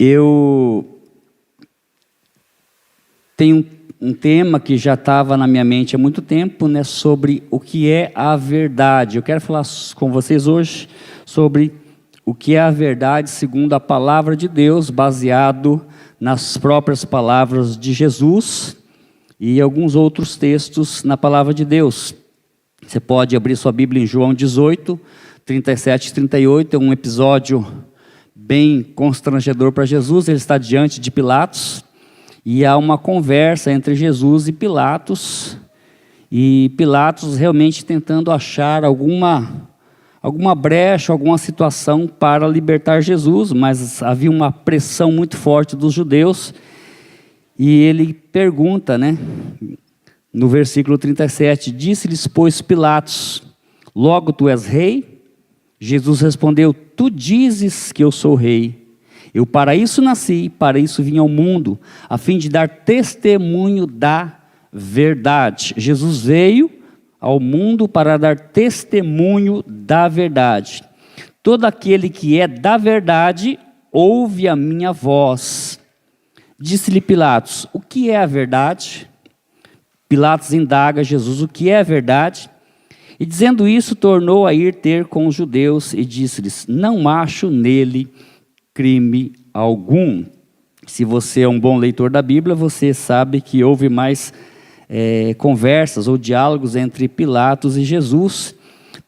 Eu tenho um tema que já estava na minha mente há muito tempo, né, sobre o que é a verdade. Eu quero falar com vocês hoje sobre o que é a verdade segundo a palavra de Deus, baseado nas próprias palavras de Jesus e alguns outros textos na palavra de Deus. Você pode abrir sua Bíblia em João 18, 37 e 38, é um episódio bem constrangedor para Jesus. Ele está diante de Pilatos e há uma conversa entre Jesus e Pilatos realmente tentando achar alguma brecha, alguma situação para libertar Jesus, mas havia uma pressão muito forte dos judeus, e ele pergunta, né, no versículo 37, disse-lhes, pois, Pilatos, logo tu és rei? Jesus respondeu, tu dizes que eu sou rei. Eu para isso nasci, para isso vim ao mundo, a fim de dar testemunho da verdade. Jesus veio ao mundo para dar testemunho da verdade. Todo aquele que é da verdade, ouve a minha voz. Disse-lhe Pilatos, o que é a verdade? Pilatos indaga Jesus, o que é a verdade? E dizendo isso, tornou a ir ter com os judeus e disse-lhes, não acho nele crime algum. Se você é um bom leitor da Bíblia, você sabe que houve mais conversas ou diálogos entre Pilatos e Jesus.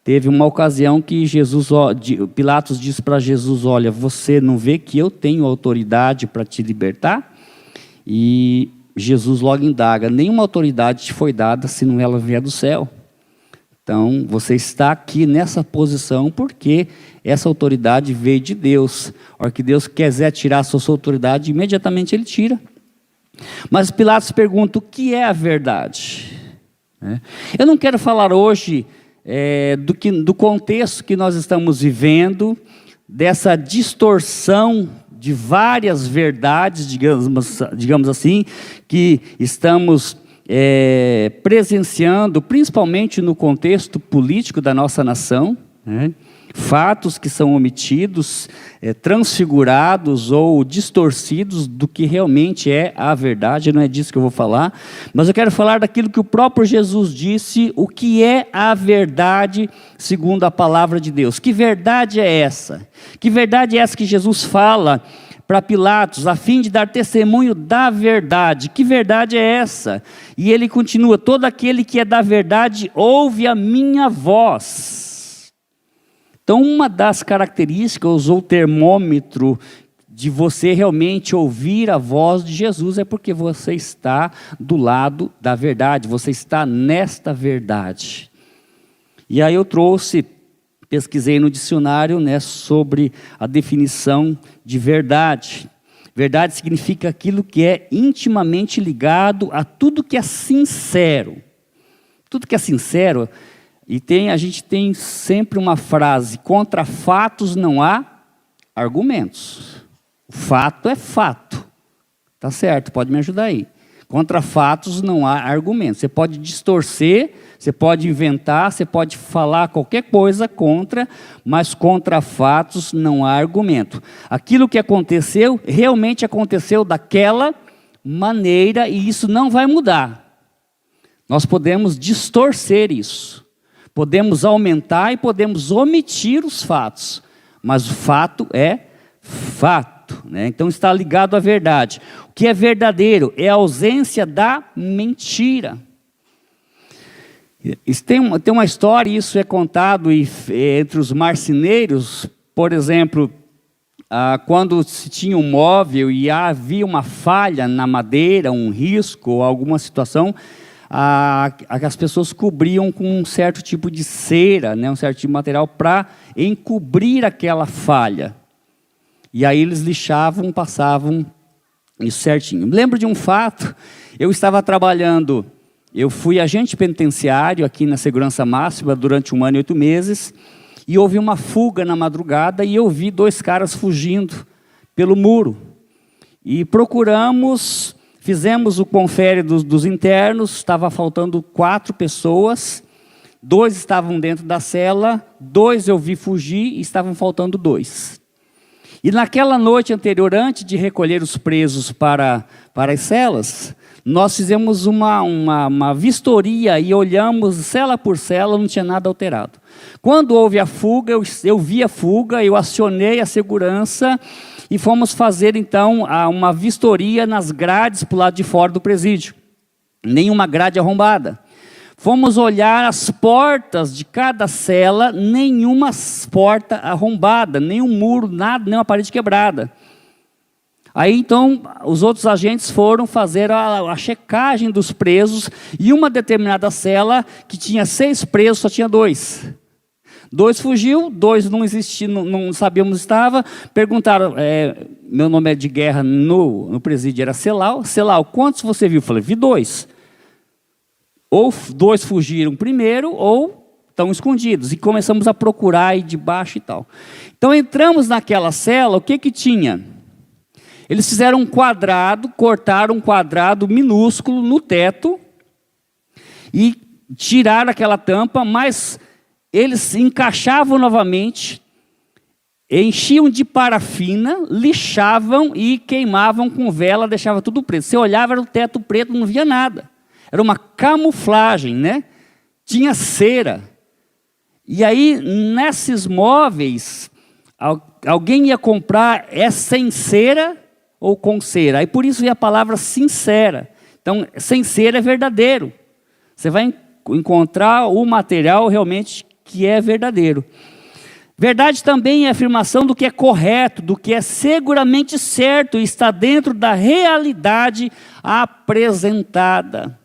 Teve uma ocasião que Pilatos disse para Jesus, olha, você não vê que eu tenho autoridade para te libertar? E Jesus logo indaga, nenhuma autoridade te foi dada se não ela vier do céu. Então, você está aqui nessa posição porque essa autoridade veio de Deus. A hora que Deus quiser tirar a sua autoridade, imediatamente Ele tira. Mas Pilatos pergunta, o que é a verdade? Eu não quero falar hoje do contexto que nós estamos vivendo, dessa distorção de várias verdades, digamos assim, que estamos presenciando, principalmente no contexto político da nossa nação, né? Fatos que são omitidos, transfigurados ou distorcidos do que realmente é a verdade. Não é disso que eu vou falar, mas eu quero falar daquilo que o próprio Jesus disse, o que é a verdade segundo a palavra de Deus. Que verdade é essa? Que verdade é essa que Jesus fala para Pilatos, a fim de dar testemunho da verdade? Que verdade é essa? E ele continua, todo aquele que é da verdade, ouve a minha voz. Então, uma das características ou termômetro de você realmente ouvir a voz de Jesus é porque você está do lado da verdade, você está nesta verdade. E aí eu pesquisei no dicionário, né, sobre a definição de verdade. Verdade significa aquilo que é intimamente ligado a tudo que é sincero. Tudo que é sincero. E a gente tem sempre uma frase, contra fatos não há argumentos. O fato é fato. Tá certo, pode me ajudar aí. Contra fatos não há argumentos. Você pode distorcer, você pode inventar, você pode falar qualquer coisa contra, mas contra fatos não há argumento. Aquilo que aconteceu, realmente aconteceu daquela maneira e isso não vai mudar. Nós podemos distorcer isso. Podemos aumentar e podemos omitir os fatos, mas o fato é fato, né? Então está ligado à verdade. O que é verdadeiro é a ausência da mentira. Isso tem uma história, isso é contado entre os marceneiros, por exemplo, quando se tinha um móvel e havia uma falha na madeira, um risco ou alguma situação, as pessoas cobriam com um certo tipo de cera, né, um certo tipo de material para encobrir aquela falha. E aí eles lixavam, passavam isso certinho. Me lembro de um fato, eu estava trabalhando, eu fui agente penitenciário aqui na Segurança Máxima durante 1 ano e 8 meses, e houve uma fuga na madrugada e eu vi 2 caras fugindo pelo muro. E fizemos o confere dos internos, estava faltando 4 pessoas, 2 estavam dentro da cela, 2 eu vi fugir e estavam faltando 2. E naquela noite anterior, antes de recolher os presos para as celas, nós fizemos uma vistoria e olhamos cela por cela, não tinha nada alterado. Quando houve a fuga, eu vi a fuga, eu acionei a segurança e fomos fazer então uma vistoria nas grades para o lado de fora do presídio. Nenhuma grade arrombada. Fomos olhar as portas de cada cela, nenhuma porta arrombada, nenhum muro, nada, nenhuma parede quebrada. Aí então os outros agentes foram fazer a checagem dos presos, e uma determinada cela, que tinha 6 presos, só tinha 2. 2 fugiu, 2 não existiam, não sabíamos onde estava. Perguntaram, meu nome é de guerra no presídio, era Celal. Celal, quantos você viu? Eu falei, vi 2. Ou 2 fugiram primeiro, ou estão escondidos. E começamos a procurar aí de baixo e tal. Então entramos naquela cela, o que tinha? Eles fizeram um quadrado, cortaram um quadrado minúsculo no teto e tiraram aquela tampa, mas eles encaixavam novamente, enchiam de parafina, lixavam e queimavam com vela, deixava tudo preto. Você olhava, era o teto preto, não via nada. Era uma camuflagem, né? Tinha cera. E aí, nesses móveis, alguém ia comprar, sem cera ou com cera. Aí por isso veio a palavra sincera. Então, sem cera é verdadeiro. Você vai encontrar o material realmente que é verdadeiro. Verdade também é a afirmação do que é correto, do que é seguramente certo e está dentro da realidade apresentada.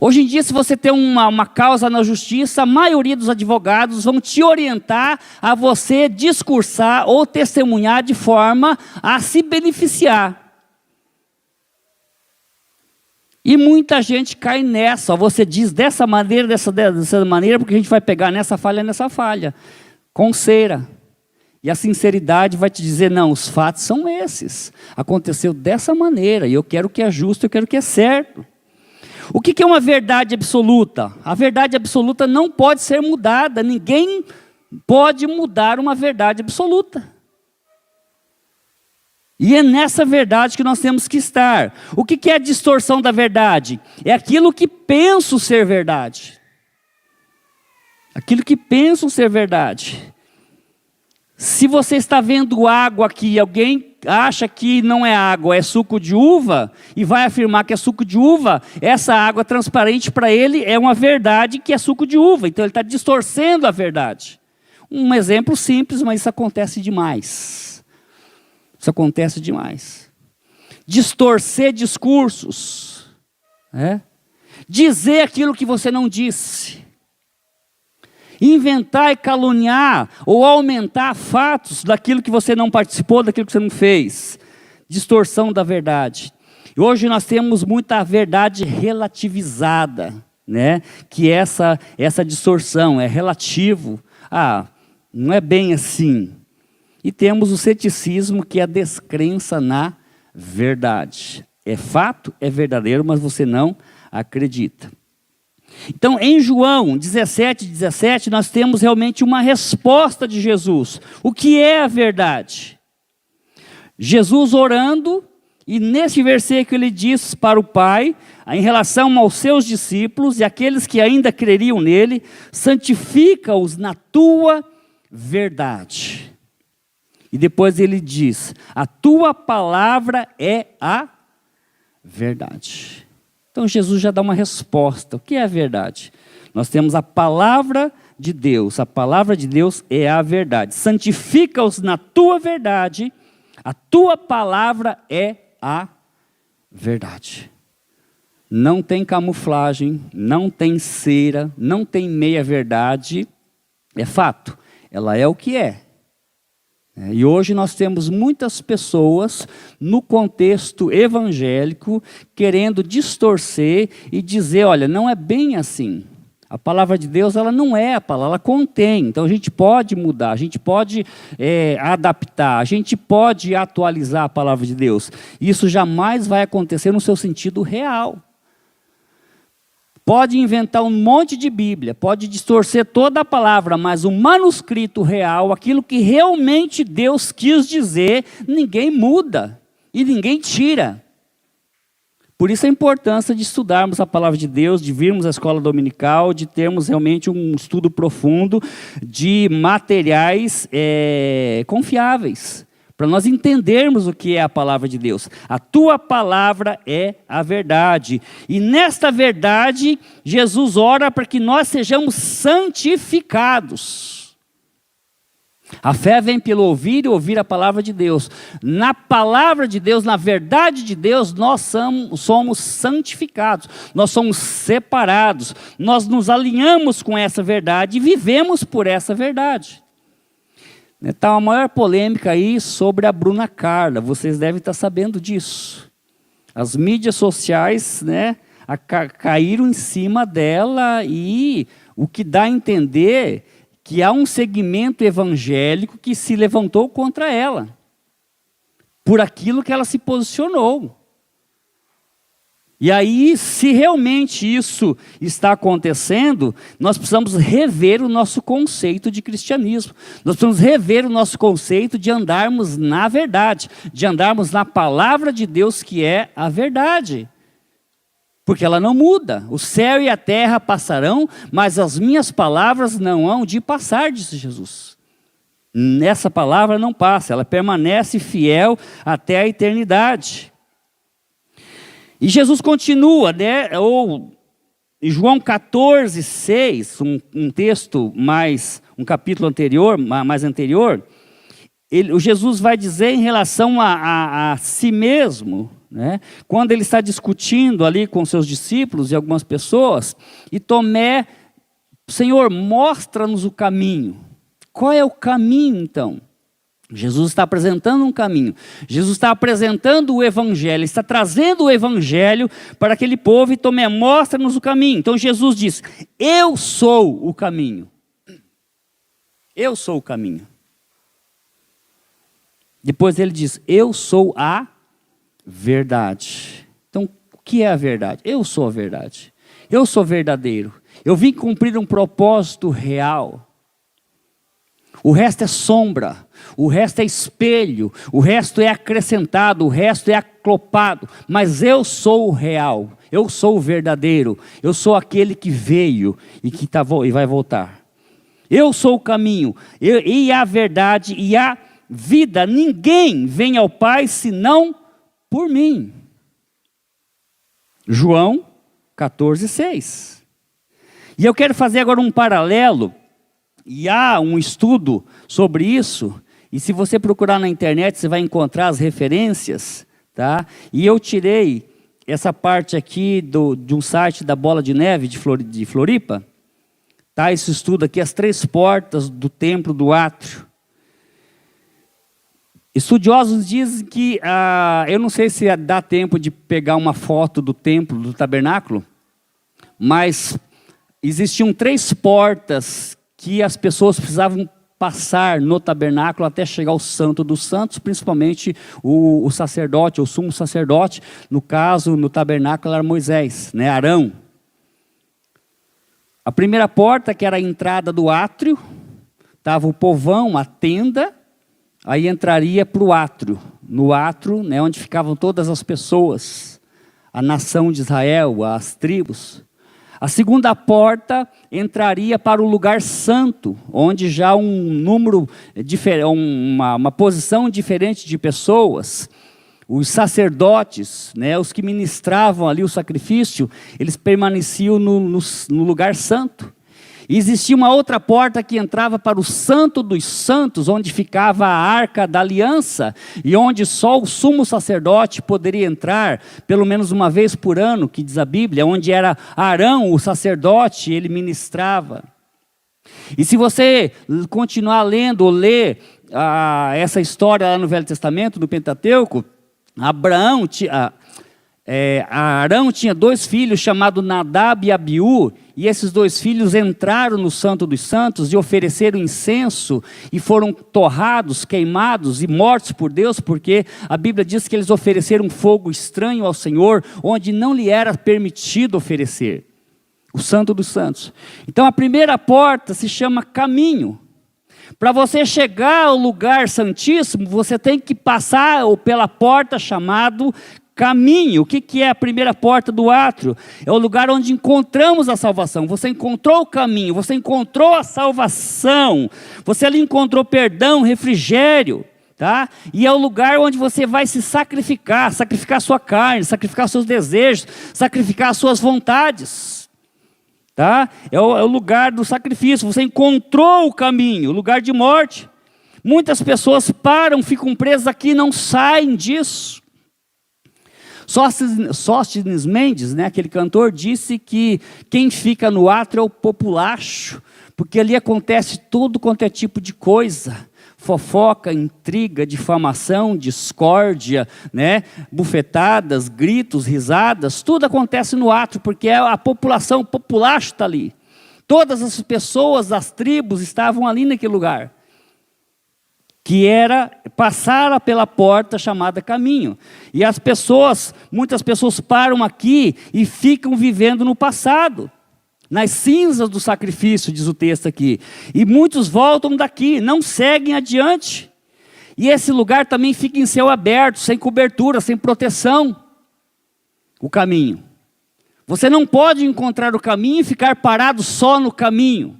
Hoje em dia, se você tem uma causa na justiça, a maioria dos advogados vão te orientar a você discursar ou testemunhar de forma a se beneficiar. E muita gente cai nessa. Você diz dessa maneira, dessa maneira, porque a gente vai pegar nessa falha. Com cera. E a sinceridade vai te dizer, não, os fatos são esses. Aconteceu dessa maneira, e eu quero o que é justo, eu quero o que é certo. O que é uma verdade absoluta? A verdade absoluta não pode ser mudada. Ninguém pode mudar uma verdade absoluta. E é nessa verdade que nós temos que estar. O que é a distorção da verdade? É aquilo que penso ser verdade. Aquilo que penso ser verdade. Se você está vendo água aqui e alguém acha que não é água, é suco de uva, e vai afirmar que é suco de uva, essa água transparente para ele é uma verdade que é suco de uva. Então ele está distorcendo a verdade. Um exemplo simples, mas isso acontece demais. Isso acontece demais. Distorcer discursos. Dizer aquilo que você não disse. Inventar e caluniar ou aumentar fatos daquilo que você não participou, daquilo que você não fez. Distorção da verdade. E hoje nós temos muita verdade relativizada, né? Que essa distorção é relativo. Não é bem assim. E temos o ceticismo, que é a descrença na verdade. É fato, é verdadeiro, mas você não acredita. Então, em João 17, nós temos realmente uma resposta de Jesus. O que é a verdade? Jesus orando, e nesse versículo ele diz para o Pai, em relação aos seus discípulos e aqueles que ainda creriam nele, santifica-os na tua verdade. E depois ele diz, a tua palavra é a verdade. Então Jesus já dá uma resposta. O que é a verdade? Nós temos a palavra de Deus. A palavra de Deus é a verdade. Santifica-os na tua verdade. A tua palavra é a verdade. Não tem camuflagem, não tem cera, não tem meia-verdade. É fato. Ela é o que é. E hoje nós temos muitas pessoas no contexto evangélico querendo distorcer e dizer, olha, não é bem assim. A palavra de Deus, ela não é a palavra, ela contém. Então a gente pode mudar, a gente pode adaptar, a gente pode atualizar a palavra de Deus. Isso jamais vai acontecer no seu sentido real. Pode inventar um monte de Bíblia, pode distorcer toda a palavra, mas o manuscrito real, aquilo que realmente Deus quis dizer, ninguém muda e ninguém tira. Por isso a importância de estudarmos a palavra de Deus, de virmos à escola dominical, de termos realmente um estudo profundo de materiais confiáveis, para nós entendermos o que é a palavra de Deus. A tua palavra é a verdade. E nesta verdade, Jesus ora para que nós sejamos santificados. A fé vem pelo ouvir e ouvir a palavra de Deus. Na palavra de Deus, na verdade de Deus, nós somos santificados. Nós somos separados. Nós nos alinhamos com essa verdade e vivemos por essa verdade. Está uma maior polêmica aí sobre a Bruna Carla. Vocês devem estar sabendo disso. As mídias sociais, né, caíram em cima dela e o que dá a entender que há um segmento evangélico que se levantou contra ela, por aquilo que ela se posicionou. E aí, se realmente isso está acontecendo, nós precisamos rever o nosso conceito de cristianismo. Nós precisamos rever o nosso conceito de andarmos na verdade, de andarmos na palavra de Deus, que é a verdade. Porque ela não muda. O céu e a terra passarão, mas as minhas palavras não hão de passar, disse Jesus. Essa palavra não passa, ela permanece fiel até a eternidade. E Jesus continua, né? Em João 14, 6, um texto um capítulo anterior, mais anterior, o Jesus vai dizer em relação a si mesmo, né? Quando ele está discutindo ali com seus discípulos e algumas pessoas, e Tomé, Senhor, mostra-nos o caminho. Qual é o caminho, então? Jesus está apresentando um caminho. Jesus está apresentando o evangelho, está trazendo o evangelho para aquele povo, e Tomé, mostra-nos o caminho. Então Jesus diz, eu sou o caminho. Eu sou o caminho. Depois ele diz, eu sou a verdade. Então, o que é a verdade? Eu sou a verdade. Eu sou verdadeiro. Eu vim cumprir um propósito real. O resto é sombra, o resto é espelho, o resto é acrescentado, o resto é aclopado. Mas eu sou o real, eu sou o verdadeiro, eu sou aquele que veio e que e vai voltar. Eu sou o caminho, e a verdade e a vida. Ninguém vem ao Pai senão por mim. João 14, 6. E eu quero fazer agora um paralelo, e há um estudo sobre isso, e se você procurar na internet, você vai encontrar as referências, tá? E eu tirei essa parte aqui de um site da Bola de Neve de Floripa, tá? Esse estudo aqui, as 3 portas do templo do átrio. Estudiosos dizem que, eu não sei se dá tempo de pegar uma foto do templo, do tabernáculo, mas existiam 3 portas que as pessoas precisavam passar no tabernáculo até chegar ao Santo dos Santos, principalmente o sacerdote, o sumo sacerdote. No caso, no tabernáculo era Moisés, né, Arão. A primeira porta, que era a entrada do átrio, estava o povão, a tenda, aí entraria para o átrio. No átrio, né, onde ficavam todas as pessoas, a nação de Israel, as tribos. A segunda porta entraria para o lugar santo, onde já um número diferente, uma posição diferente de pessoas. Os sacerdotes, né, os que ministravam ali o sacrifício, eles permaneciam no lugar santo. E existia uma outra porta que entrava para o Santo dos Santos, onde ficava a Arca da Aliança, e onde só o sumo sacerdote poderia entrar, pelo menos uma vez por ano, que diz a Bíblia, onde era Arão, o sacerdote, ele ministrava. E se você continuar lendo ou ler essa história lá no Velho Testamento, do Pentateuco, Arão tinha 2 filhos chamados Nadab e Abiú, e esses 2 filhos entraram no Santo dos Santos e ofereceram incenso, e foram torrados, queimados e mortos por Deus, porque a Bíblia diz que eles ofereceram fogo estranho ao Senhor, onde não lhe era permitido oferecer. o Santo dos Santos. Então a primeira porta se chama caminho. Para você chegar ao lugar santíssimo, você tem que passar pela porta chamado caminho. O que é a primeira porta do átrio? É o lugar onde encontramos a salvação. Você encontrou o caminho, você encontrou a salvação, você ali encontrou perdão, refrigério. Tá? E é o lugar onde você vai se sacrificar, sacrificar a sua carne, sacrificar seus desejos, sacrificar as suas vontades. Tá? É o lugar do sacrifício. Você encontrou o caminho, o lugar de morte. Muitas pessoas param, ficam presas aqui e não saem disso. Sóstenes Mendes, né, aquele cantor, disse que quem fica no átrio é o populacho, porque ali acontece todo quanto é tipo de coisa. Fofoca, intriga, difamação, discórdia, né? Bufetadas, gritos, risadas, tudo acontece no átrio, porque a população, o populacho está ali. Todas as pessoas das tribos estavam ali naquele lugar, que era passar pela porta chamada caminho. E muitas pessoas param aqui e ficam vivendo no passado, nas cinzas do sacrifício, diz o texto aqui. E muitos voltam daqui, não seguem adiante. E esse lugar também fica em céu aberto, sem cobertura, sem proteção. O caminho. Você não pode encontrar o caminho e ficar parado só no caminho.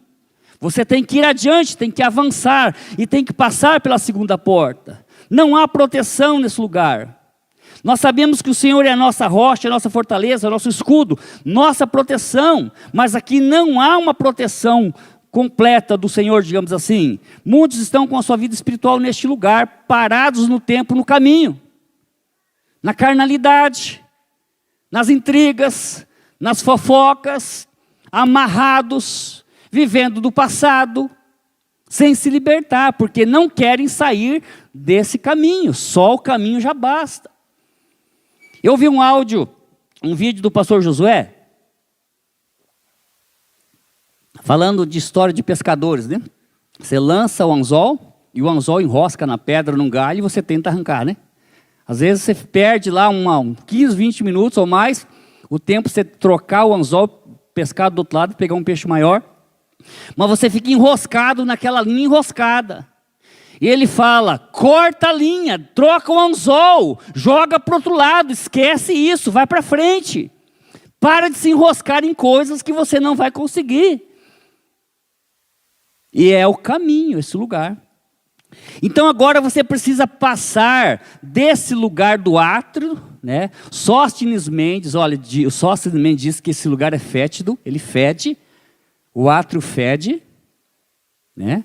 Você tem que ir adiante, tem que avançar e tem que passar pela segunda porta. Não há proteção nesse lugar. Nós sabemos que o Senhor é a nossa rocha, a nossa fortaleza, o nosso escudo, nossa proteção. Mas aqui não há uma proteção completa do Senhor, digamos assim. Muitos estão com a sua vida espiritual neste lugar, parados no tempo, no caminho. Na carnalidade, nas intrigas, nas fofocas, amarrados, vivendo do passado, sem se libertar, porque não querem sair desse caminho. Só o caminho já basta. Eu vi um vídeo do pastor Josué, falando de história de pescadores, né? Você lança o anzol, e o anzol enrosca na pedra, num galho, e você tenta arrancar, né? Às vezes você perde lá 15, 20 minutos ou mais, o tempo você trocar o anzol, pescar do outro lado, pegar um peixe maior, mas você fica enroscado naquela linha enroscada. E ele fala, corta a linha, troca o anzol, joga para o outro lado, esquece isso, vai para frente. Para de se enroscar em coisas que você não vai conseguir. E é o caminho, esse lugar. Então agora você precisa passar desse lugar do átrio, né? Sóstenes Mendes, olha, o Sóstenes Mendes diz que esse lugar é fétido, ele fede, o átrio fede, né?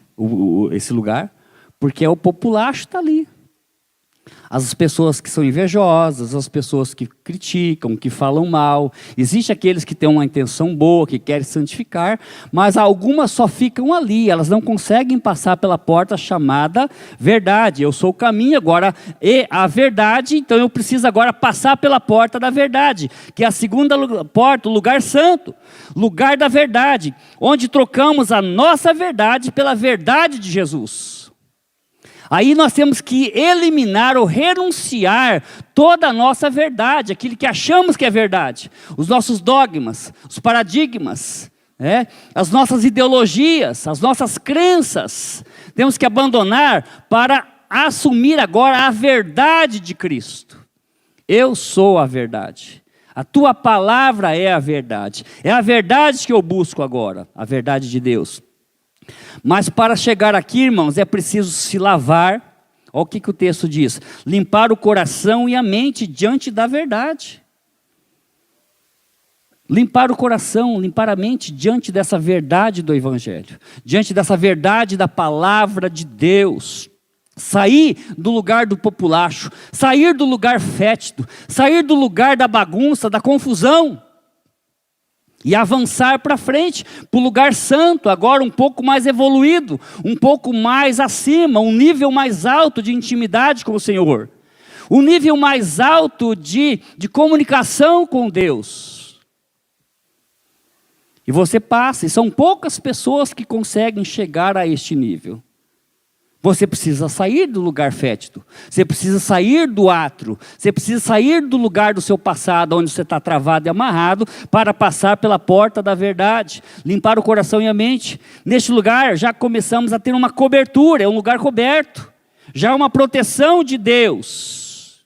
Esse lugar. Porque é o populacho está ali. As pessoas que são invejosas, as pessoas que criticam, que falam mal. Existem aqueles que têm uma intenção boa, que querem santificar, mas algumas só ficam ali, elas não conseguem passar pela porta chamada verdade. Eu sou o caminho agora e a verdade, então eu preciso agora passar pela porta da verdade, que é a segunda porta, o lugar santo, lugar da verdade, onde trocamos a nossa verdade pela verdade de Jesus. Aí nós temos que eliminar ou renunciar toda a nossa verdade, aquilo que achamos que é verdade, os nossos dogmas, os paradigmas, as nossas ideologias, as nossas crenças. Temos que abandonar para assumir agora a verdade de Cristo. Eu sou a verdade. A tua palavra é a verdade. É a verdade que eu busco agora, a verdade de Deus. Mas para chegar aqui, irmãos, é preciso se lavar. Olha o que o texto diz. Limpar o coração e a mente diante da verdade. Limpar o coração, limpar a mente diante dessa verdade do Evangelho. Diante dessa verdade da palavra de Deus. Sair do lugar do populacho. Sair do lugar fétido. Sair do lugar da bagunça, da confusão. E avançar para frente, para o lugar santo, agora um pouco mais evoluído, um pouco mais acima, um nível mais alto de intimidade com o Senhor. Um nível mais alto de comunicação com Deus. E você passa, e são poucas pessoas que conseguem chegar a este nível. Você precisa sair do lugar fétido. Você precisa sair do átrio. Você precisa sair do lugar do seu passado, onde você está travado e amarrado, para passar pela porta da verdade. Limpar o coração e a mente. Neste lugar, já começamos a ter uma cobertura, é um lugar coberto. Já é uma proteção de Deus.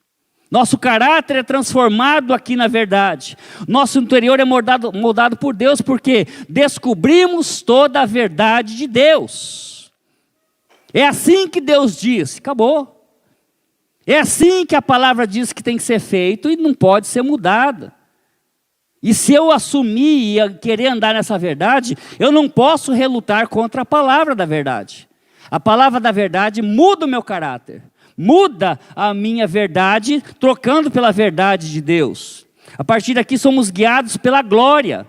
Nosso caráter é transformado aqui na verdade. Nosso interior é moldado por Deus, porque descobrimos toda a verdade de Deus. É assim que Deus diz, acabou. É assim que a palavra diz que tem que ser feito e não pode ser mudada. E se eu assumir e querer andar nessa verdade, eu não posso relutar contra a palavra da verdade. A palavra da verdade muda o meu caráter, muda a minha verdade, trocando pela verdade de Deus. A partir daqui somos guiados pela glória.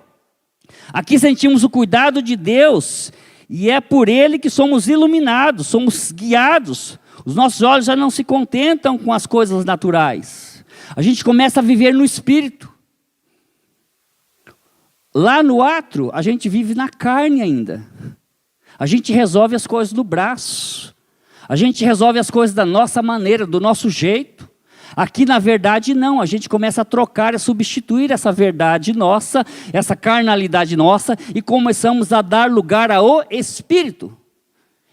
Aqui sentimos o cuidado de Deus. E é por Ele que somos iluminados, somos guiados. Os nossos olhos já não se contentam com as coisas naturais. A gente começa a viver no Espírito. Lá no átrio, a gente vive na carne ainda. A gente resolve as coisas do braço. A gente resolve as coisas da nossa maneira, do nosso jeito. Aqui, na verdade, não. A gente começa a trocar, a substituir essa verdade nossa, essa carnalidade nossa, e começamos a dar lugar ao Espírito.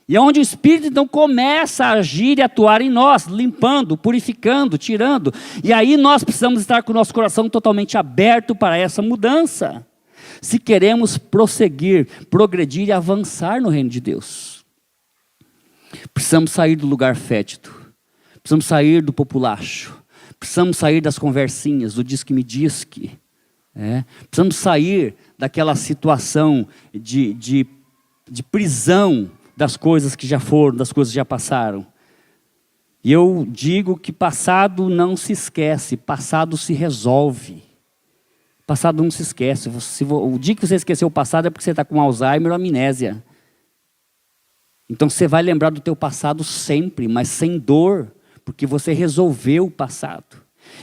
E é onde o Espírito, então, começa a agir e atuar em nós, limpando, purificando, tirando. E aí nós precisamos estar com o nosso coração totalmente aberto para essa mudança. Se queremos prosseguir, progredir e avançar no reino de Deus. Precisamos sair do lugar fétido. Precisamos sair do populacho. Precisamos sair das conversinhas, do diz-que-me-diz-que. Precisamos sair daquela situação de prisão das coisas que já foram, das coisas que já passaram. E eu digo que passado não se esquece, passado se resolve. Passado não se esquece. O dia que você esqueceu o passado é porque você está com Alzheimer ou amnésia. Então você vai lembrar do teu passado sempre, mas sem dor. Porque você resolveu o passado.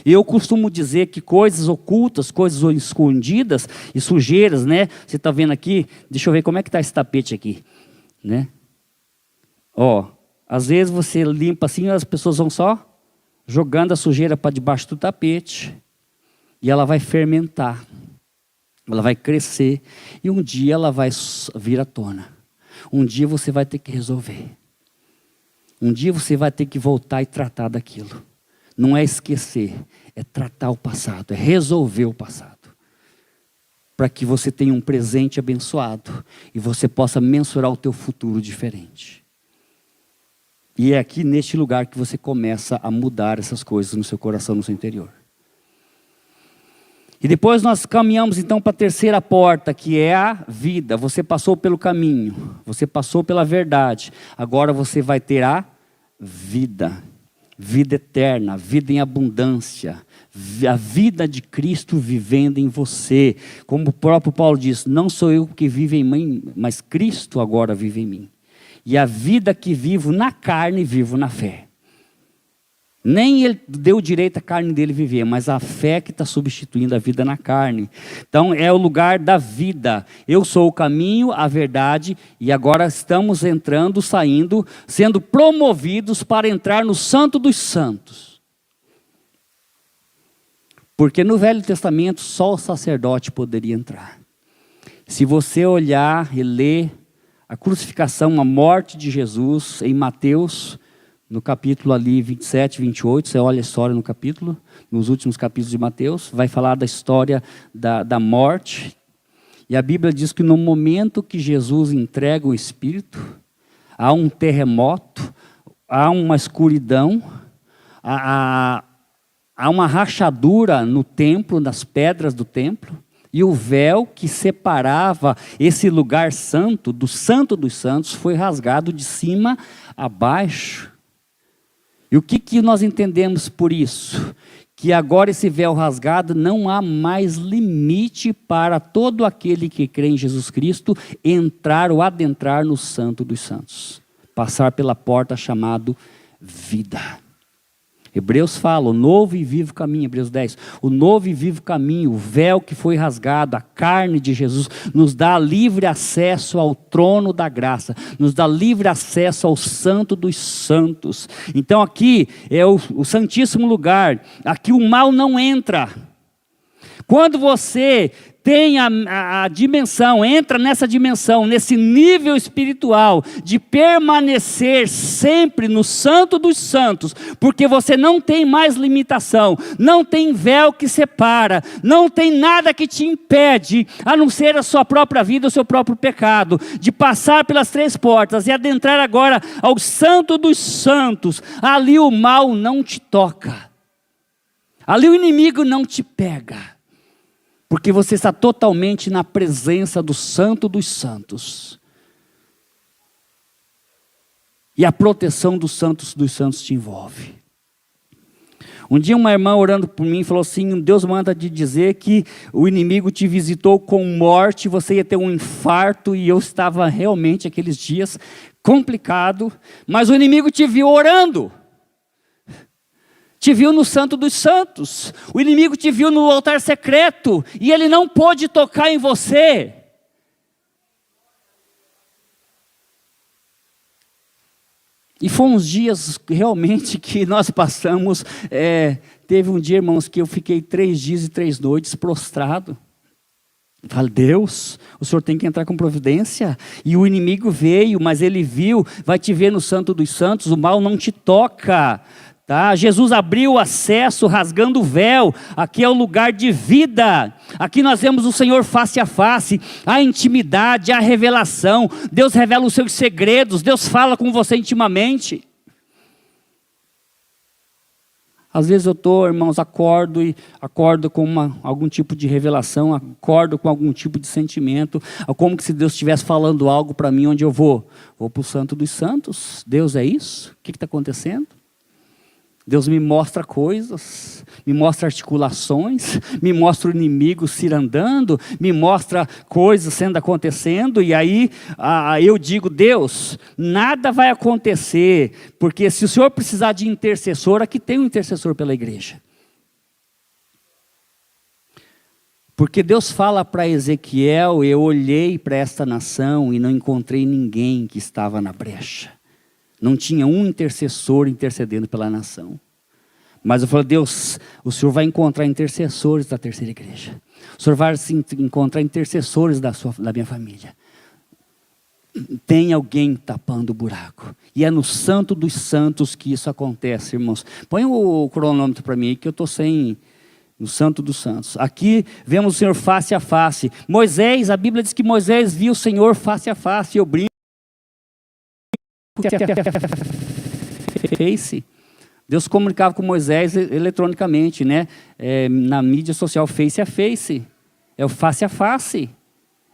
E eu costumo dizer que coisas ocultas, coisas escondidas e sujeiras, né? Você está vendo aqui, deixa eu ver como é que está esse tapete aqui, né? Às vezes você limpa assim, as pessoas vão só jogando a sujeira para debaixo do tapete. E ela vai fermentar. Ela vai crescer. E um dia ela vai vir à tona. Um dia você vai ter que resolver. Um dia você vai ter que voltar e tratar daquilo. Não é esquecer, é tratar o passado, é resolver o passado. Para que você tenha um presente abençoado e você possa mensurar o teu futuro diferente. E é aqui neste lugar que você começa a mudar essas coisas no seu coração, no seu interior. E depois nós caminhamos então para a terceira porta, que é a vida. Você passou pelo caminho, você passou pela verdade. Agora você vai ter a vida. Vida eterna, vida em abundância. A vida de Cristo vivendo em você. Como o próprio Paulo diz, não sou eu que vivo em mim, mas Cristo agora vive em mim. E a vida que vivo na carne, vivo na fé. Nem ele deu direito à carne dele viver, mas a fé que está substituindo a vida na carne. Então é o lugar da vida. Eu sou o caminho, a verdade, e agora estamos entrando, saindo, sendo promovidos para entrar no Santo dos Santos. Porque no Velho Testamento só o sacerdote poderia entrar. Se você olhar e ler a crucificação, a morte de Jesus em Mateus, no capítulo ali 27, 28, você olha a história no capítulo, nos últimos capítulos de Mateus, vai falar da história da morte. E a Bíblia diz que no momento que Jesus entrega o Espírito, há um terremoto, há uma escuridão, há uma rachadura no templo, nas pedras do templo, e o véu que separava esse lugar santo dos santos foi rasgado de cima a baixo. E o que nós entendemos por isso? Que agora esse véu rasgado não há mais limite para todo aquele que crê em Jesus Cristo entrar ou adentrar no Santo dos Santos. Passar pela porta chamada vida. Hebreus fala, o novo e vivo caminho, Hebreus 10, o novo e vivo caminho, o véu que foi rasgado, a carne de Jesus, nos dá livre acesso ao trono da graça, nos dá livre acesso ao santo dos santos. Então aqui é o santíssimo lugar, aqui o mal não entra. Quando você tem a dimensão, entra nessa dimensão, nesse nível espiritual, de permanecer sempre no santo dos santos, porque você não tem mais limitação, não tem véu que separa, não tem nada que te impede, a não ser a sua própria vida, o seu próprio pecado, de passar pelas 3 portas e adentrar agora ao santo dos santos. Ali o mal não te toca, ali o inimigo não te pega, porque você está totalmente na presença do Santo dos Santos. E a proteção dos santos te envolve. Um dia uma irmã orando por mim falou assim, Deus manda te dizer que o inimigo te visitou com morte, você ia ter um infarto, e eu estava realmente aqueles dias complicado, mas o inimigo te viu orando. Te viu no santo dos santos, o inimigo te viu no altar secreto, e ele não pôde tocar em você. E foram uns dias realmente que nós passamos, teve um dia, irmãos, que eu fiquei 3 dias e 3 noites prostrado. Falei, Deus, o Senhor tem que entrar com providência. E o inimigo veio, mas ele viu, vai te ver no santo dos santos, o mal não te toca. Tá? Jesus abriu o acesso, rasgando o véu. Aqui é o lugar de vida. Aqui nós vemos o Senhor face a face, a intimidade, a revelação. Deus revela os seus segredos, Deus fala com você intimamente. Às vezes eu estou, irmãos, acordo com algum tipo de revelação, acordo com algum tipo de sentimento, como que se Deus estivesse falando algo para mim, onde eu vou? Vou para o Santo dos Santos. Deus é isso? O que está acontecendo? Deus me mostra coisas, me mostra articulações, me mostra o inimigo cirandando, me mostra coisas acontecendo, e aí eu digo, Deus, nada vai acontecer, porque se o Senhor precisar de intercessor, aqui tem um intercessor pela igreja. Porque Deus fala para Ezequiel, eu olhei para esta nação e não encontrei ninguém que estava na brecha. Não tinha um intercessor intercedendo pela nação. Mas eu falei, Deus, o Senhor vai encontrar intercessores da terceira igreja. O Senhor vai encontrar intercessores da minha família. Tem alguém tapando o buraco. E é no santo dos santos que isso acontece, irmãos. Põe o cronômetro para mim aí, que eu estou sem... No santo dos santos. Aqui vemos o Senhor face a face. Moisés, a Bíblia diz que Moisés viu o Senhor face a face. Eu brinco. Face. Deus comunicava com Moisés eletronicamente, né? Na mídia social, face a face. É o face a face.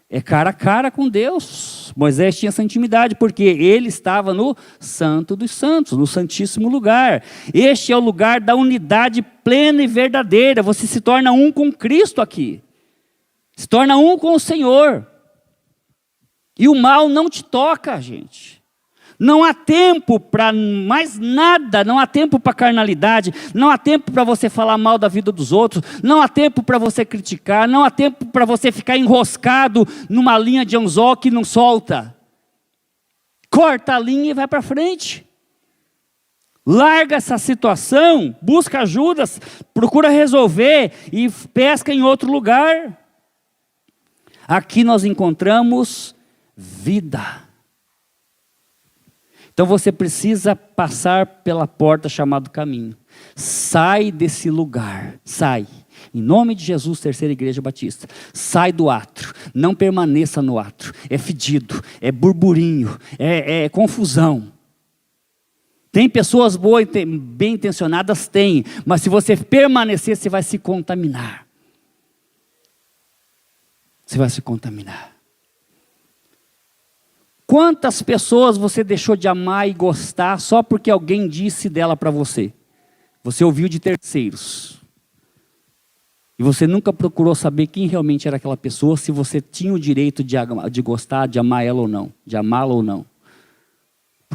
É cara a cara com Deus. Moisés tinha essa intimidade, porque ele estava no santo dos santos, no santíssimo lugar. Este é o lugar da unidade plena e verdadeira. Você se torna um com Cristo aqui. Se torna um com o Senhor. E o mal não te toca, gente. Não há tempo para mais nada, não há tempo para carnalidade, não há tempo para você falar mal da vida dos outros, não há tempo para você criticar, não há tempo para você ficar enroscado numa linha de anzol que não solta. Corta a linha e vai para frente. Larga essa situação, busca ajuda, procura resolver e pesca em outro lugar. Aqui nós encontramos vida. Então você precisa passar pela porta chamada caminho. Sai desse lugar, sai. Em nome de Jesus, Terceira Igreja Batista. Sai do átrio, não permaneça no átrio. É fedido, é burburinho, é confusão. Tem pessoas boas, bem intencionadas, tem. Mas se você permanecer, você vai se contaminar. Você vai se contaminar. Quantas pessoas você deixou de amar e gostar só porque alguém disse dela para você? Você ouviu de terceiros. E você nunca procurou saber quem realmente era aquela pessoa, se você tinha o direito de gostar, de amar ela ou não, de amá-la ou não.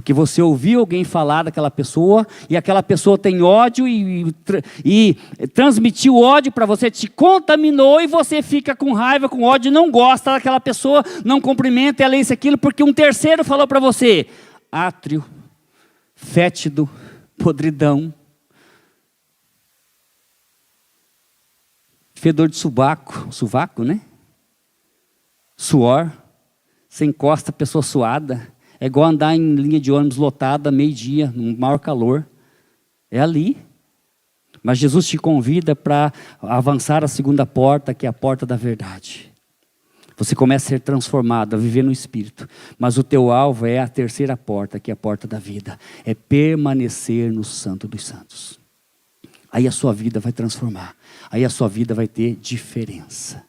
Porque você ouviu alguém falar daquela pessoa, e aquela pessoa tem ódio, e transmitiu ódio para você, te contaminou, e você fica com raiva, com ódio, não gosta daquela pessoa, não cumprimenta, ela isso, aquilo, porque um terceiro falou para você. Átrio, fétido, podridão, fedor de sovaco, né? Suor, você encosta a pessoa suada. É igual andar em linha de ônibus lotada, meio-dia, no maior calor. É ali. Mas Jesus te convida para avançar a segunda porta, que é a porta da verdade. Você começa a ser transformado, a viver no Espírito. Mas o teu alvo é a terceira porta, que é a porta da vida. É permanecer no Santo dos Santos. Aí a sua vida vai transformar. Aí a sua vida vai ter diferença.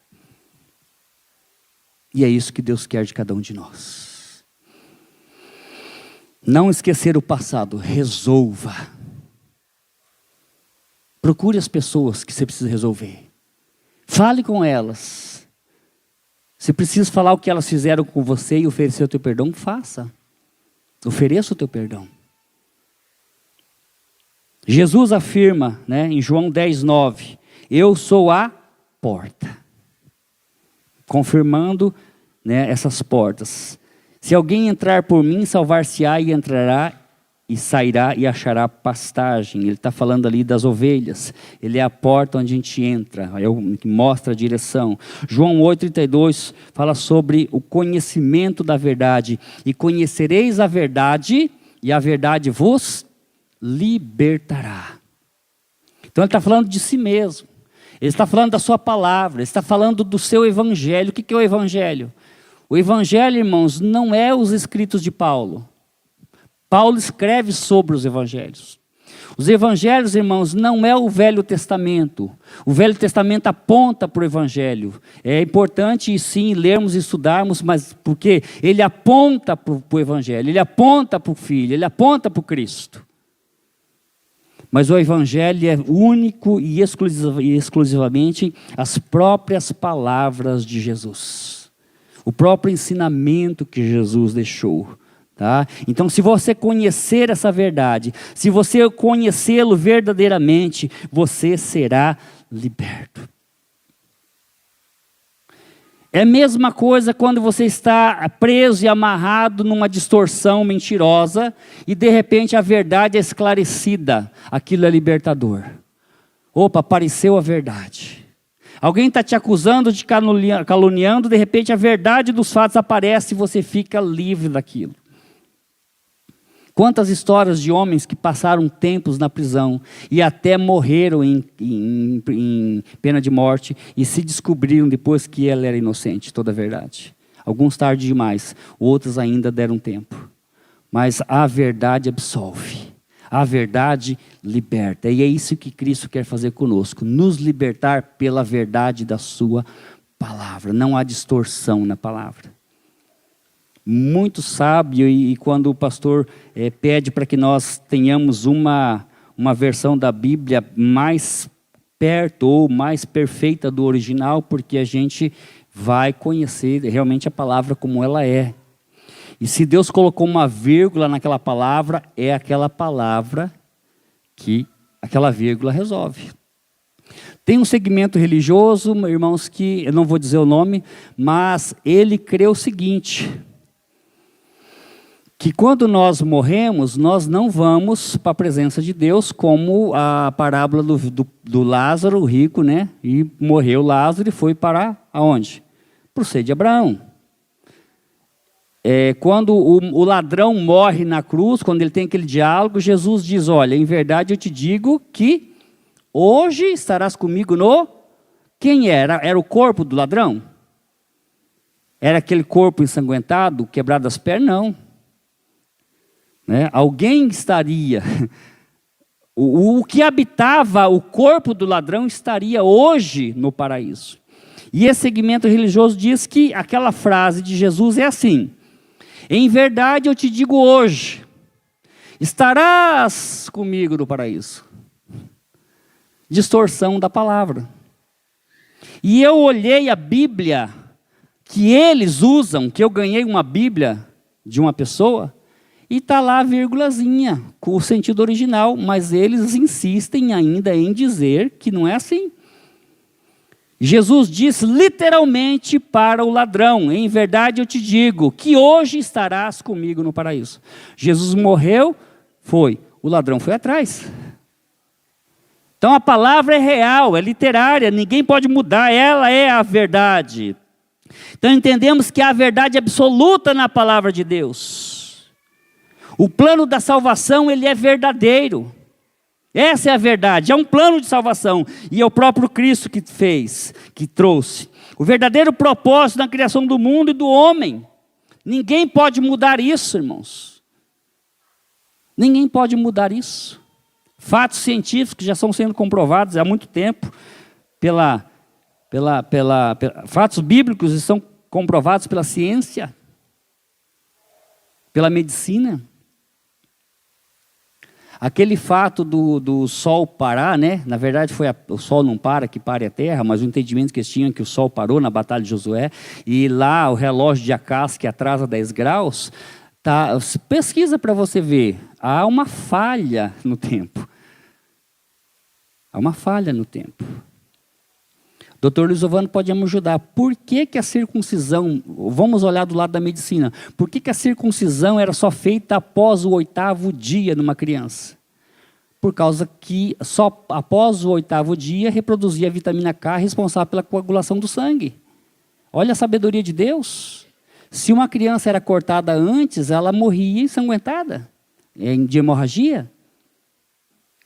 E é isso que Deus quer de cada um de nós. Não esquecer o passado, resolva. Procure as pessoas que você precisa resolver. Fale com elas. Se precisa falar o que elas fizeram com você e oferecer o teu perdão, faça. Ofereça o teu perdão. Jesus afirma, né, em João 10:9, eu sou a porta. Confirmando, né, essas portas. Se alguém entrar por mim, salvar-se-á e entrará e sairá e achará pastagem. Ele está falando ali das ovelhas. Ele é a porta onde a gente entra, é o que mostra a direção. João 8:32 fala sobre o conhecimento da verdade. E conhecereis a verdade, e a verdade vos libertará. Então ele está falando de si mesmo. Ele está falando da sua palavra. Ele está falando do seu evangelho. O que é o evangelho? O evangelho, irmãos, não é os escritos de Paulo. Paulo escreve sobre os evangelhos. Os evangelhos, irmãos, não é o Velho Testamento. O Velho Testamento aponta para o evangelho. É importante, sim, lermos e estudarmos, mas porque ele aponta para o evangelho, ele aponta para o Filho, ele aponta para o Cristo. Mas o evangelho é único e exclusivamente as próprias palavras de Jesus. O próprio ensinamento que Jesus deixou. Tá? Então, se você conhecer essa verdade, se você conhecê-lo verdadeiramente, você será liberto. É a mesma coisa quando você está preso e amarrado numa distorção mentirosa e de repente a verdade é esclarecida. Aquilo é libertador. Opa, apareceu a verdade. Alguém está te acusando de caluniando, de repente a verdade dos fatos aparece e você fica livre daquilo. Quantas histórias de homens que passaram tempos na prisão e até morreram em pena de morte e se descobriram depois que ele era inocente, toda a verdade. Alguns tarde demais, outros ainda deram tempo. Mas a verdade absolve. A verdade liberta. E é isso que Cristo quer fazer conosco. Nos libertar pela verdade da sua palavra. Não há distorção na palavra. Muito sábio, e quando o pastor pede para que nós tenhamos uma versão da Bíblia mais perto ou mais perfeita do original, porque a gente vai conhecer realmente a palavra como ela é. E se Deus colocou uma vírgula naquela palavra, é aquela palavra que aquela vírgula resolve. Tem um segmento religioso, irmãos, que eu não vou dizer o nome, mas ele crê o seguinte, que quando nós morremos, nós não vamos para a presença de Deus, como a parábola do Lázaro, o rico, né? E morreu Lázaro e foi para aonde? Para o seio de Abraão. Quando o ladrão morre na cruz, quando ele tem aquele diálogo, Jesus diz, olha, em verdade eu te digo que hoje estarás comigo no... Quem era? Era o corpo do ladrão? Era aquele corpo ensanguentado, quebrado as pernas? Não. Né? Alguém estaria... O que habitava o corpo do ladrão estaria hoje no paraíso. E esse segmento religioso diz que aquela frase de Jesus é assim... Em verdade eu te digo hoje, estarás comigo no paraíso. Distorção da palavra. E eu olhei a Bíblia que eles usam, que eu ganhei uma Bíblia de uma pessoa, e está lá a vírgulazinha, com o sentido original, mas eles insistem ainda em dizer que não é assim. Jesus diz literalmente para o ladrão: em verdade eu te digo, que hoje estarás comigo no paraíso. Jesus morreu, o ladrão foi atrás. Então a palavra é real, é literária, ninguém pode mudar, ela é a verdade. Então entendemos que há a verdade absoluta na palavra de Deus. O plano da salvação, ele é verdadeiro. Essa é a verdade, é um plano de salvação. E é o próprio Cristo que fez, que trouxe. O verdadeiro propósito na criação do mundo e do homem. Ninguém pode mudar isso, irmãos. Ninguém pode mudar isso. Fatos científicos que já estão sendo comprovados há muito tempo, fatos bíblicos estão comprovados pela ciência, pela medicina. Aquele fato do sol parar, né? Na verdade o sol não para, que para a terra, mas o entendimento que eles tinham é que o sol parou na batalha de Josué, e lá o relógio de Acás, que atrasa 10 graus, pesquisa para você ver, há uma falha no tempo. Há uma falha no tempo. Dr. Luiz Ovando pode me ajudar. Por que a circuncisão, vamos olhar do lado da medicina, por que a circuncisão era só feita após o 8º dia numa criança? Por causa que só após o 8º dia reproduzia a vitamina K responsável pela coagulação do sangue. Olha a sabedoria de Deus. Se uma criança era cortada antes, ela morria ensanguentada, de hemorragia.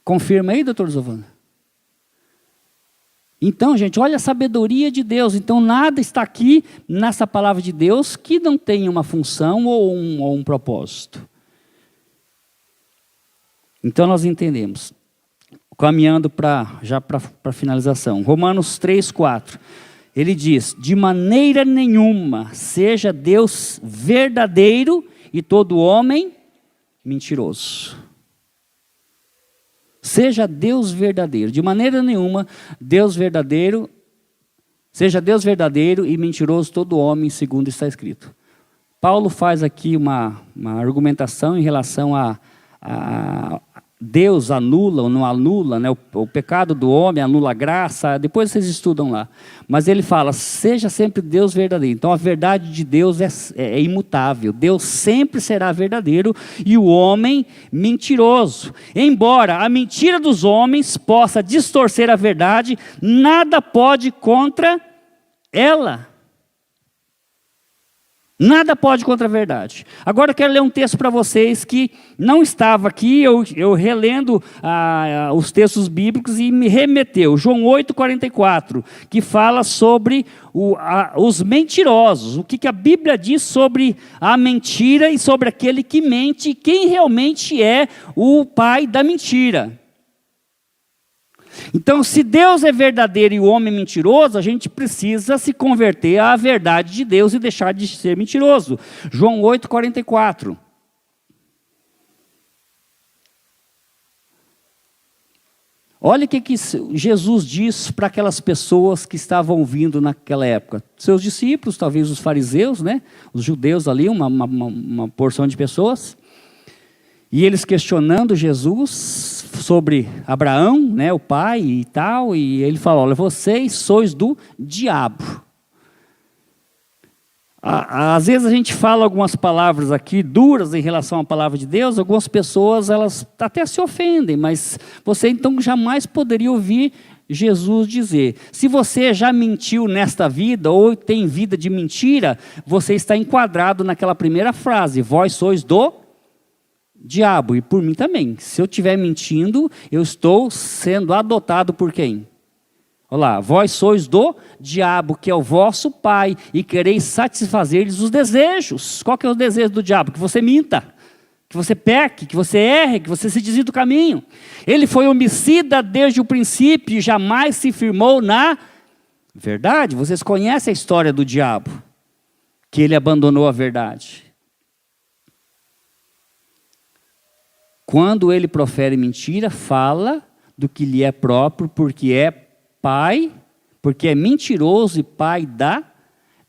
Confirma aí, doutor Zovana? Então, gente, olha a sabedoria de Deus. Então, nada está aqui nessa palavra de Deus que não tenha uma função ou um propósito. Então, nós entendemos. Caminhando para a finalização. Romanos 3:4. Ele diz: de maneira nenhuma seja Deus verdadeiro e todo homem mentiroso. Seja Deus verdadeiro. De maneira nenhuma, seja Deus verdadeiro e mentiroso todo homem, segundo está escrito. Paulo faz aqui uma argumentação em relação a Deus anula ou não anula, né? O pecado do homem anula a graça, depois vocês estudam lá. Mas ele fala, seja sempre Deus verdadeiro. Então a verdade de Deus é imutável. Deus sempre será verdadeiro e o homem mentiroso. Embora a mentira dos homens possa distorcer a verdade, nada pode contra ela. Nada pode contra a verdade. Agora eu quero ler um texto para vocês que não estava aqui, eu relendo os textos bíblicos e me remeteu. João 8,44, que fala sobre os mentirosos. O que a Bíblia diz sobre a mentira e sobre aquele que mente, quem realmente é o pai da mentira. Então, se Deus é verdadeiro e o homem é mentiroso, a gente precisa se converter à verdade de Deus e deixar de ser mentiroso. João 8,44. Olha o que Jesus diz para aquelas pessoas que estavam ouvindo naquela época. Seus discípulos, talvez os fariseus, né? Os judeus ali, uma porção de pessoas. E eles questionando Jesus sobre Abraão, né, o pai e tal, e ele fala, olha, vocês sois do diabo. Às vezes a gente fala algumas palavras aqui duras em relação à palavra de Deus, algumas pessoas elas até se ofendem, mas você então jamais poderia ouvir Jesus dizer, se você já mentiu nesta vida, ou tem vida de mentira, você está enquadrado naquela primeira frase, vós sois do diabo, e por mim também. Se eu estiver mentindo, eu estou sendo adotado por quem? Olha lá, vós sois do diabo, que é o vosso pai, e quereis satisfazer-lhes os desejos. Qual que é o desejo do diabo? Que você minta, que você peque, que você erre, que você se desvie do caminho. Ele foi homicida desde o princípio e jamais se firmou na verdade. Vocês conhecem a história do diabo, que ele abandonou a verdade. Quando ele profere mentira, fala do que lhe é próprio, porque é pai, porque é mentiroso e pai da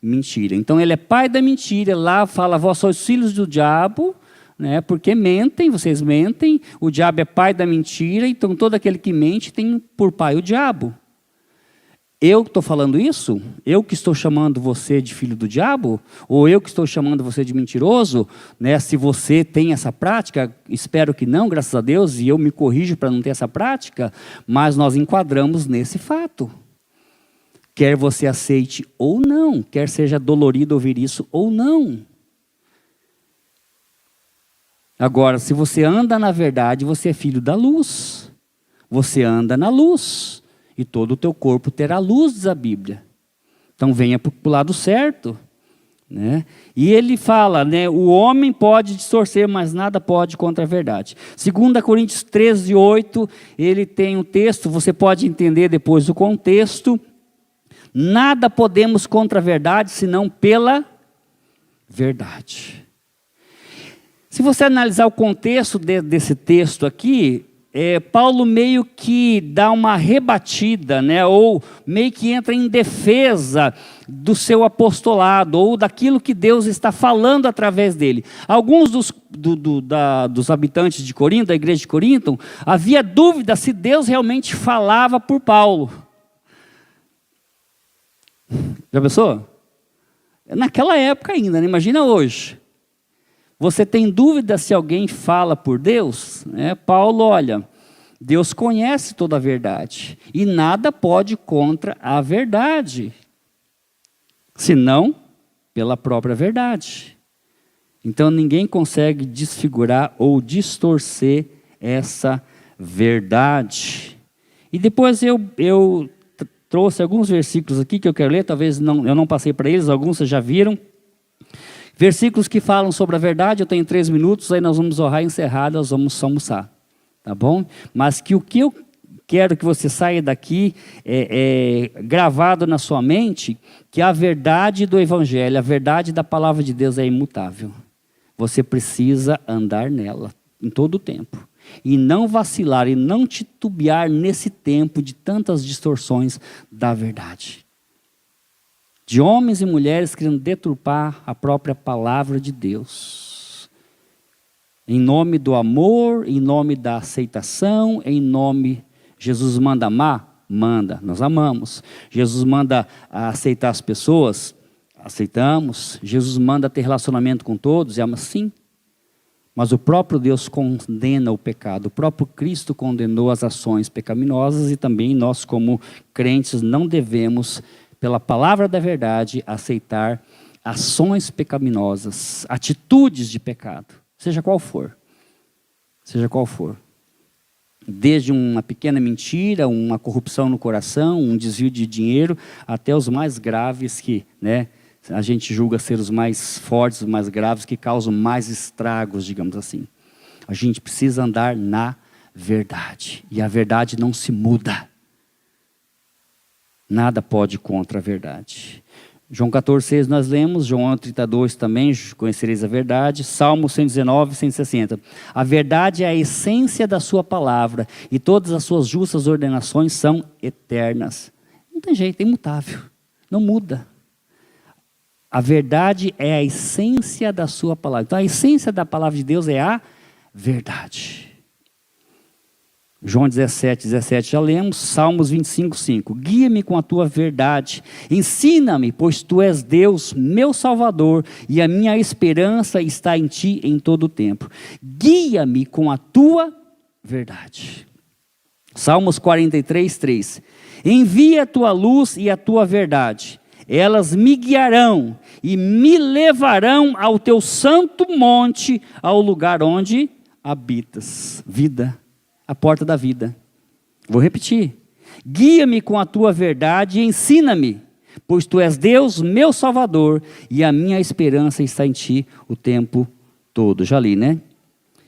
mentira. Então ele é pai da mentira, lá fala, vós sois filhos do diabo, né? Porque mentem, vocês mentem, o diabo é pai da mentira, então todo aquele que mente tem por pai o diabo. Eu que estou falando isso? Eu que estou chamando você de filho do diabo? Ou eu que estou chamando você de mentiroso? Né? Se você tem essa prática, espero que não, graças a Deus, e eu me corrijo para não ter essa prática, mas nós enquadramos nesse fato. Quer você aceite ou não, quer seja dolorido ouvir isso ou não. Agora, se você anda na verdade, você é filho da luz. Você anda na luz. E todo o teu corpo terá luz, diz a Bíblia. Então venha para o lado certo. Né? E ele fala, né, o homem pode distorcer, mas nada pode contra a verdade. 2 Coríntios 13, 8, ele tem um texto, você pode entender depois o contexto. Nada podemos contra a verdade, senão pela verdade. Se você analisar o contexto desse texto aqui, Paulo meio que dá uma rebatida, né, ou meio que entra em defesa do seu apostolado, ou daquilo que Deus está falando através dele. Alguns dos habitantes de Corinto, da igreja de Corinto, havia dúvida se Deus realmente falava por Paulo. Já pensou? Naquela época ainda, né? Imagina hoje. Você tem dúvida se alguém fala por Deus? Paulo, olha, Deus conhece toda a verdade e nada pode contra a verdade, senão pela própria verdade. Então ninguém consegue desfigurar ou distorcer essa verdade. E depois eu trouxe alguns versículos aqui que eu quero ler, talvez eu não passei para eles, alguns vocês já viram. Versículos que falam sobre a verdade, eu tenho 3 minutos, aí nós vamos orar e encerrar, nós vamos almoçar, tá bom? Mas que o que eu quero que você saia daqui gravado na sua mente, que a verdade do Evangelho, a verdade da palavra de Deus é imutável. Você precisa andar nela em todo o tempo. E não vacilar, e não titubear nesse tempo de tantas distorções da verdade. De homens e mulheres querendo deturpar a própria palavra de Deus. Em nome do amor, em nome da aceitação, em nome... Jesus manda amar? Manda, nós amamos. Jesus manda aceitar as pessoas? Aceitamos. Jesus manda ter relacionamento com todos? Sim. Mas o próprio Deus condena o pecado. O próprio Cristo condenou as ações pecaminosas e também nós como crentes não devemos... pela palavra da verdade, aceitar ações pecaminosas, atitudes de pecado, seja qual for. Seja qual for. Desde uma pequena mentira, uma corrupção no coração, um desvio de dinheiro, até os mais graves que, né, a gente julga ser os mais fortes, os mais graves, que causam mais estragos, digamos assim. A gente precisa andar na verdade. E a verdade não se muda. Nada pode contra a verdade. João 14,6 nós lemos, João 32 também, conhecereis a verdade, Salmo 119, 160. A verdade é a essência da sua palavra, e todas as suas justas ordenações são eternas. Não tem jeito, é imutável, não muda. A verdade é a essência da sua palavra. Então a essência da palavra de Deus é a verdade. João 17, 17 já lemos, Salmos 25, 5. Guia-me com a tua verdade, ensina-me, pois tu és Deus, meu Salvador, e a minha esperança está em ti em todo o tempo. Guia-me com a tua verdade. Salmos 43, 3. Envia a tua luz e a tua verdade, elas me guiarão e me levarão ao teu santo monte, ao lugar onde habitas. Vida. A porta da vida. Vou repetir. Guia-me com a tua verdade e ensina-me, pois tu és Deus, meu Salvador, e a minha esperança está em ti o tempo todo. Já li, né?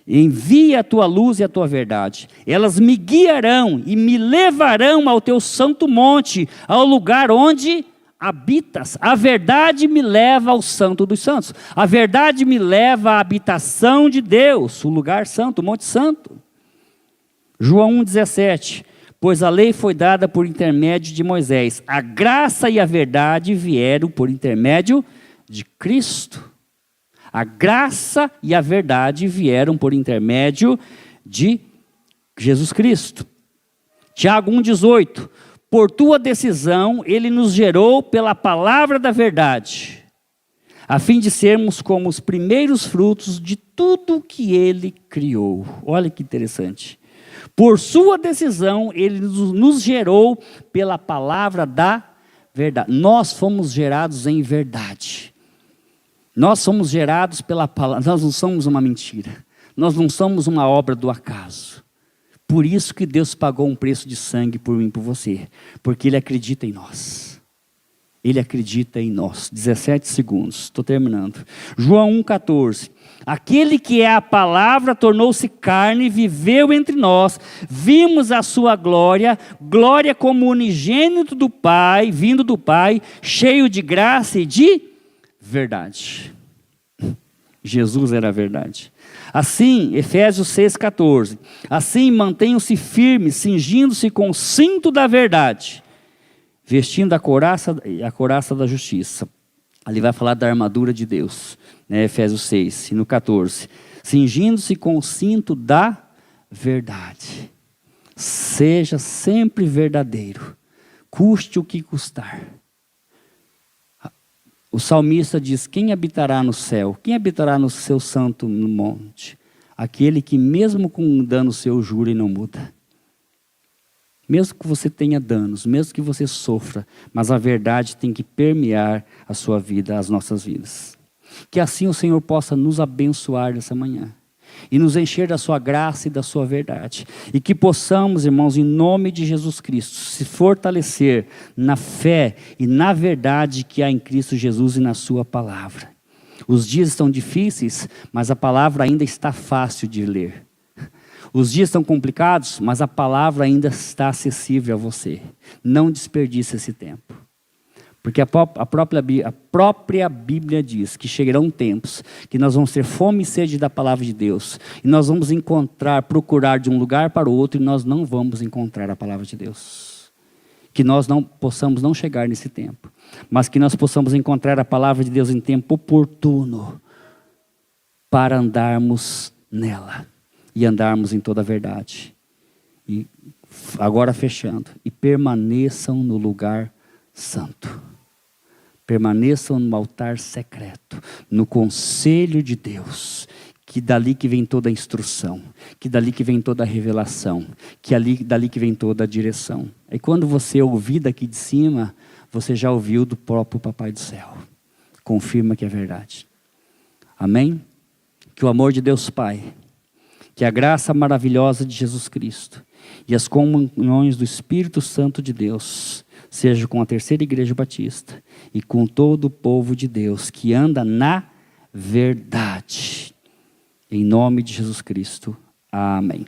Envia a tua luz e a tua verdade. Elas me guiarão e me levarão ao teu santo monte, ao lugar onde habitas. A verdade me leva ao santo dos santos. A verdade me leva à habitação de Deus, o lugar santo, o monte santo. João 1,17, pois a lei foi dada por intermédio de Moisés, a graça e a verdade vieram por intermédio de Cristo. A graça e a verdade vieram por intermédio de Jesus Cristo. Tiago 1,18. Por tua decisão, ele nos gerou pela palavra da verdade, a fim de sermos como os primeiros frutos de tudo que ele criou. Olha que interessante. Por sua decisão, ele nos gerou pela palavra da verdade. Nós fomos gerados em verdade. Nós somos gerados pela palavra. Nós não somos uma mentira. Nós não somos uma obra do acaso. Por isso que Deus pagou um preço de sangue por mim e por você. Porque Ele acredita em nós. Ele acredita em nós. 17 segundos, estou terminando. João 1,14. Aquele que é a palavra tornou-se carne e viveu entre nós. Vimos a sua glória, glória como unigênito do Pai, vindo do Pai, cheio de graça e de verdade. Jesus era a verdade. Assim, Efésios 6,14. Assim, mantenham-se firmes, cingindo-se com o cinto da verdade, vestindo a couraça da justiça. Ali vai falar da armadura de Deus, né? Efésios 6, e no 14. Cingindo-se com o cinto da verdade. Seja sempre verdadeiro, custe o que custar. O salmista diz: quem habitará no céu? Quem habitará no seu santo monte? Aquele que mesmo com um dano seu jura e não muda. Mesmo que você tenha danos, mesmo que você sofra, mas a verdade tem que permear a sua vida, as nossas vidas. Que assim o Senhor possa nos abençoar nessa manhã e nos encher da sua graça e da sua verdade. E que possamos, irmãos, em nome de Jesus Cristo, se fortalecer na fé e na verdade que há em Cristo Jesus e na sua palavra. Os dias estão difíceis, mas a palavra ainda está fácil de ler. Os dias estão complicados, mas a palavra ainda está acessível a você. Não desperdice esse tempo. Porque a própria Bíblia diz que chegarão tempos que nós vamos ter fome e sede da palavra de Deus. E nós vamos procurar de um lugar para o outro e nós não vamos encontrar a palavra de Deus. Que nós não possamos não chegar nesse tempo. Mas que nós possamos encontrar a palavra de Deus em tempo oportuno para andarmos nela. E andarmos em toda a verdade. E agora fechando. E permaneçam no lugar santo. Permaneçam no altar secreto. No conselho de Deus. Que dali que vem toda a instrução. Que dali que vem toda a revelação. Que dali que vem toda a direção. E quando você ouvir daqui de cima, você já ouviu do próprio Papai do Céu. Confirma que é verdade. Amém? Que o amor de Deus Pai, que a graça maravilhosa de Jesus Cristo e as comunhões do Espírito Santo de Deus seja com a Terceira Igreja Batista e com todo o povo de Deus que anda na verdade. Em nome de Jesus Cristo. Amém.